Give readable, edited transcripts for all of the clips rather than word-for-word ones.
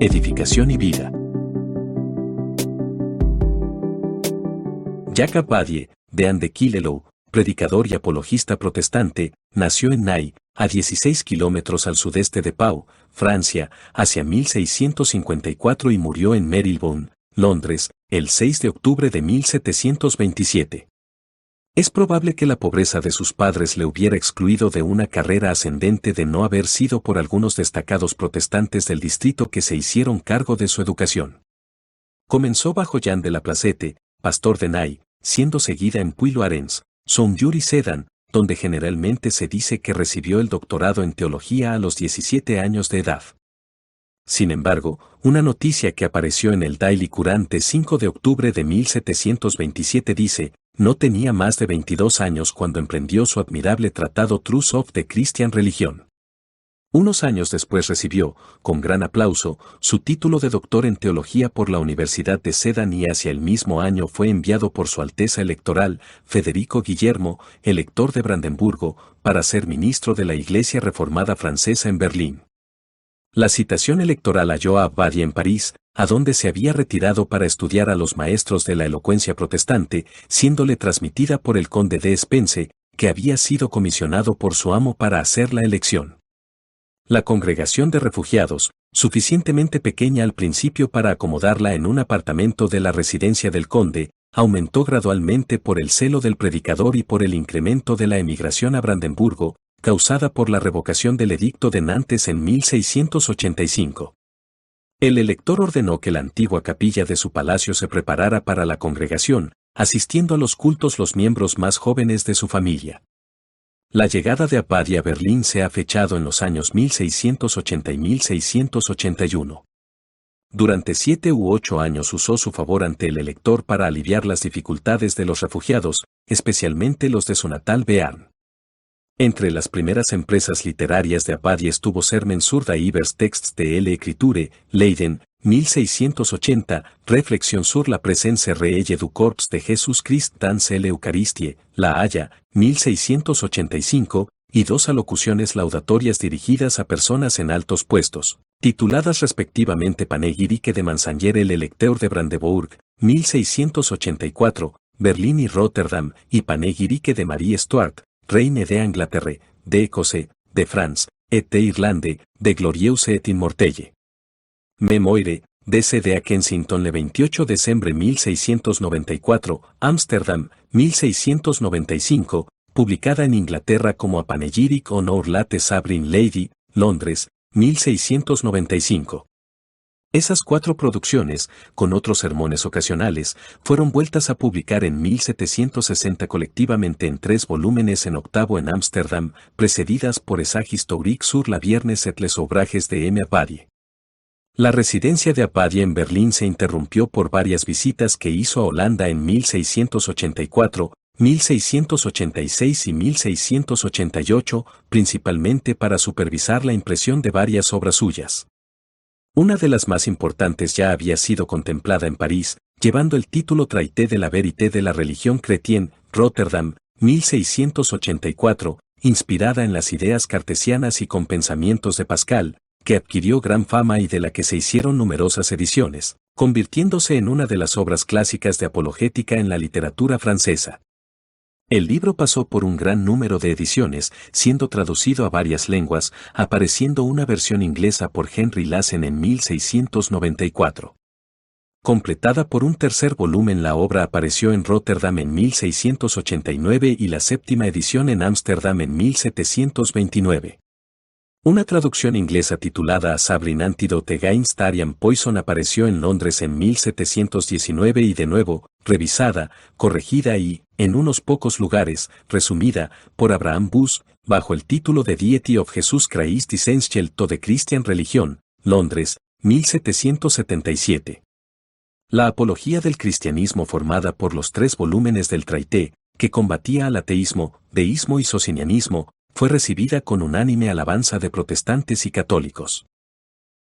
edificación y vida. Jacques Abadie, deán de Killaloe, predicador y apologista protestante, nació en Naye, a 16 kilómetros al sudeste de Pau, Francia, hacia 1654 y murió en Marylebone, Londres, el 6 de octubre de 1727. Es probable que la pobreza de sus padres le hubiera excluido de una carrera ascendente de no haber sido por algunos destacados protestantes del distrito que se hicieron cargo de su educación. Comenzó bajo Jean de la Placette, pastor de Naye, siendo seguida en Puy-Loarens, Saumur y Sedan, donde generalmente se dice que recibió el doctorado en teología a los 17 años de edad. Sin embargo, una noticia que apareció en el Daily Courant 5 de octubre de 1727 dice: no tenía más de 22 años cuando emprendió su admirable tratado Truths of the Christian Religion. Unos años después recibió, con gran aplauso, su título de doctor en teología por la Universidad de Sedan y hacia el mismo año fue enviado por Su Alteza Electoral, Federico Guillermo, elector de Brandenburgo, para ser ministro de la Iglesia Reformada Francesa en Berlín. La citación electoral halló a Abadie en París, a donde se había retirado para estudiar a los maestros de la elocuencia protestante, siéndole transmitida por el conde de Spence, que había sido comisionado por su amo para hacer la elección. La congregación de refugiados, suficientemente pequeña al principio para acomodarla en un apartamento de la residencia del conde, aumentó gradualmente por el celo del predicador y por el incremento de la emigración a Brandenburgo, causada por la revocación del Edicto de Nantes en 1685. El elector ordenó que la antigua capilla de su palacio se preparara para la congregación, asistiendo a los cultos los miembros más jóvenes de su familia. La llegada de Abadie a Berlín se ha fechado en los años 1680 y 1681. Durante 7 u 8 años usó su favor ante el elector para aliviar las dificultades de los refugiados, especialmente los de su natal Bearn. Entre las primeras empresas literarias de Abadie estuvo Sermons sur divers textes de l'Écriture, Leiden, 1680, Reflexión sur la présence réelle du corps de Jésus-Christ dans l'Eucharistie, La Haya, 1685, y 2 alocuciones laudatorias dirigidas a personas en altos puestos, tituladas respectivamente Panegyrique de Mansanger el electeur de Brandebourg, 1684, Berlín y Rotterdam, y Panegyrique de Marie Stuart, Reine de Angleterre, de Écosse, de France, et d'Irlande, de Glorieuse et Immortelle. Memoire, D.C.D. a Kensington le 28 de diciembre 1694, Ámsterdam, 1695, publicada en Inglaterra como A Panegyric on Our Late Sovereign Lady, Londres, 1695. Esas 4 producciones, con otros sermones ocasionales, fueron vueltas a publicar en 1760 colectivamente en 3 volúmenes en octavo en Ámsterdam, precedidas por Essai historique sur la Viernes et les ouvrages de M. Abadie. La residencia de Abadie en Berlín se interrumpió por varias visitas que hizo a Holanda en 1684, 1686 y 1688, principalmente para supervisar la impresión de varias obras suyas. Una de las más importantes ya había sido contemplada en París, llevando el título Traité de la Vérité de la Religión Chrétienne, Rotterdam, 1684, inspirada en las ideas cartesianas y con pensamientos de Pascal, que adquirió gran fama y de la que se hicieron numerosas ediciones, convirtiéndose en una de las obras clásicas de apologética en la literatura francesa. El libro pasó por un gran número de ediciones, siendo traducido a varias lenguas, apareciendo una versión inglesa por Henry Lassen en 1694. Completada por un tercer volumen, la obra apareció en Rotterdam en 1689 y la 7ª edición en Ámsterdam en 1729. Una traducción inglesa titulada A Sovereign Antidote Against Arian Poison apareció en Londres en 1719 y de nuevo, revisada, corregida y, en unos pocos lugares, resumida, por Abraham Bush, bajo el título de Deity of Jesus Christ Essential to the Christian Religion, Londres, 1777. La apología del cristianismo formada por los 3 volúmenes del Traité, que combatía al ateísmo, deísmo y socinianismo, fue recibida con unánime alabanza de protestantes y católicos.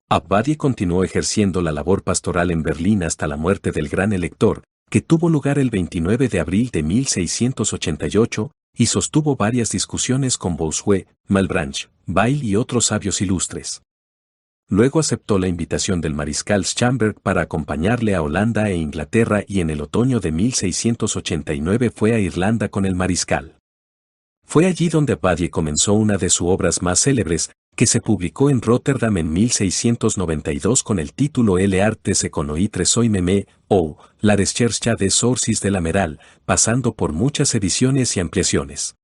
Abadie continuó ejerciendo la labor pastoral en Berlín hasta la muerte del gran elector, que tuvo lugar el 29 de abril de 1688, y sostuvo varias discusiones con Bossuet, Malebranche, Bayle y otros sabios ilustres. Luego aceptó la invitación del mariscal Schomberg para acompañarle a Holanda e Inglaterra y en el otoño de 1689 fue a Irlanda con el mariscal. Fue allí donde Abadie comenzó una de sus obras más célebres, que se publicó en Rotterdam en 1692 con el título El Artes Econoitres Oimeme, o La Recherche des Sources de l'Amiral, pasando por muchas ediciones y ampliaciones.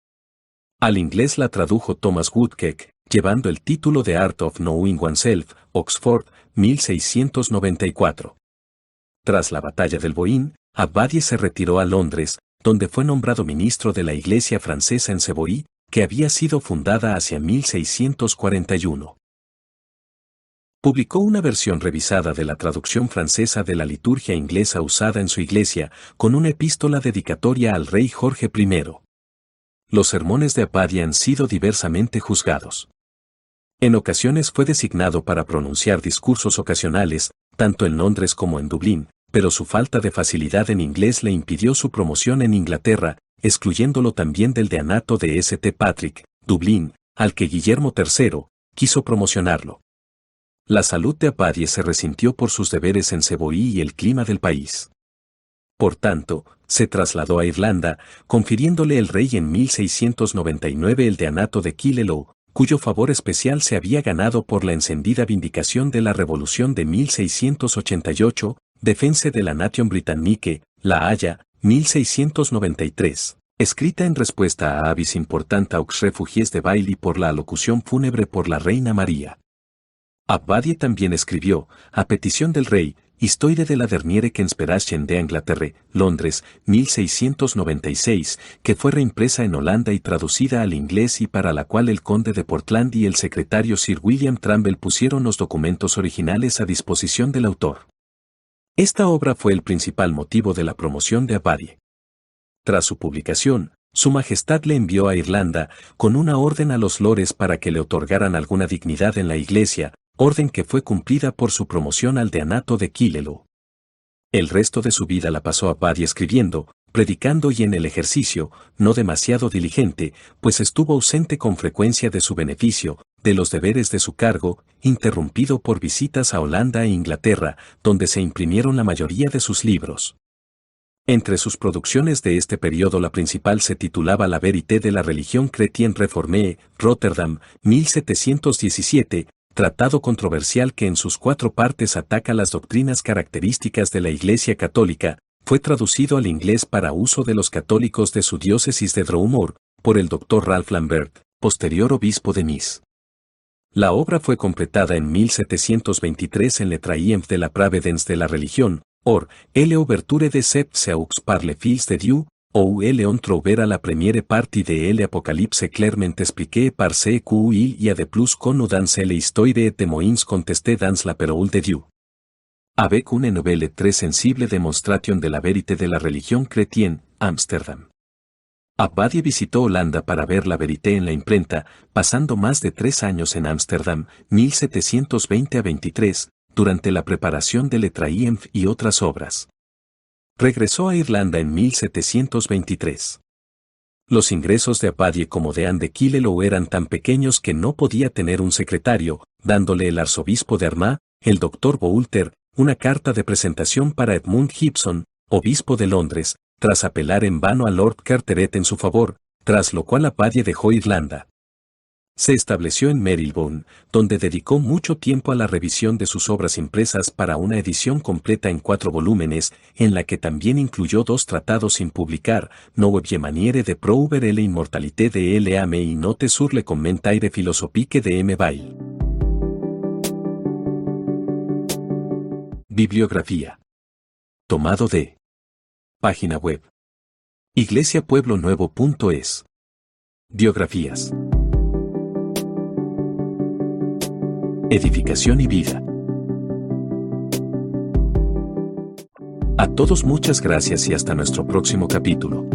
Al inglés la tradujo Thomas Woodcock, llevando el título de Art of Knowing Oneself, Oxford, 1694. Tras la batalla del Boyne, Abadie se retiró a Londres, donde fue nombrado ministro de la Iglesia francesa en Savoy, que había sido fundada hacia 1641. Publicó una versión revisada de la traducción francesa de la liturgia inglesa usada en su iglesia, con una epístola dedicatoria al rey Jorge I. Los sermones de Abadie han sido diversamente juzgados. En ocasiones fue designado para pronunciar discursos ocasionales, tanto en Londres como en Dublín, pero su falta de facilidad en inglés le impidió su promoción en Inglaterra, excluyéndolo también del deanato de St. Patrick, Dublín, al que Guillermo III quiso promocionarlo. La salud de Abadie se resintió por sus deberes en Savoy y el clima del país. Por tanto, se trasladó a Irlanda, confiriéndole el rey en 1699 el deanato de Killaloe, cuyo favor especial se había ganado por la encendida vindicación de la Revolución de 1688, Defense de la Nation Britannique, La Haya, 1693, escrita en respuesta a avis important aux refugiés de Bailey por la alocución fúnebre por la reina María. Abadie también escribió, a petición del rey, Histoire de la dernière conspiration de Angleterre, Londres, 1696, que fue reimpresa en Holanda y traducida al inglés y para la cual el conde de Portland y el secretario Sir William Tramble pusieron los documentos originales a disposición del autor. Esta obra fue el principal motivo de la promoción de Abadie. Tras su publicación, Su Majestad le envió a Irlanda con una orden a los lores para que le otorgaran alguna dignidad en la Iglesia, orden que fue cumplida por su promoción al deanato de Killaloe. El resto de su vida la pasó Abadie escribiendo, predicando y en el ejercicio, no demasiado diligente, pues estuvo ausente con frecuencia de su beneficio, de los deberes de su cargo, interrumpido por visitas a Holanda e Inglaterra, donde se imprimieron la mayoría de sus libros. Entre sus producciones de este periodo la principal se titulaba La Vérité de la Religion Chrétienne Réformée, Rotterdam, 1717, tratado controversial que en sus 4 partes ataca las doctrinas características de la Iglesia Católica, fue traducido al inglés para uso de los católicos de su diócesis de Dromore, por el Dr. Ralph Lambert, posterior obispo de Nice. La obra fue completada en 1723 en Le Triumph de la Providence de la Religión, or, L. Ouverture de Septs par les fils de Dieu, ou L. on trouvera la première partie de L. Apocalypse clairement expliquée par ce qu'il y a de plus connu dans l'histoire et de moyens contestés dans la parole de Dieu. Avec une nouvelle très sensible démonstration de la vérité de la religion chrétienne, Amsterdam. Abadie visitó Holanda para ver la Verité en la imprenta, pasando más de 3 años en Ámsterdam, 1720 a 23, durante la preparación de Le Triumph y otras obras. Regresó a Irlanda en 1723. Los ingresos de Abadie como deán de Killaloe eran tan pequeños que no podía tener un secretario, dándole el arzobispo de Armagh, el Dr. Boulter, una carta de presentación para Edmund Gibson, obispo de Londres, tras apelar en vano a Lord Carteret en su favor, tras lo cual Abadie dejó Irlanda. Se estableció en Marylebone, donde dedicó mucho tiempo a la revisión de sus obras impresas para una edición completa en 4 volúmenes, en la que también incluyó 2 tratados sin publicar, Nouvelle manière de prouver l'immortalité de l'âme y note sur le commentaire philosophique de M. Bayle. Bibliografía. Tomado de página web iglesiapueblonuevo.es. Biografías. Edificación y vida. A todos muchas gracias y hasta nuestro próximo capítulo.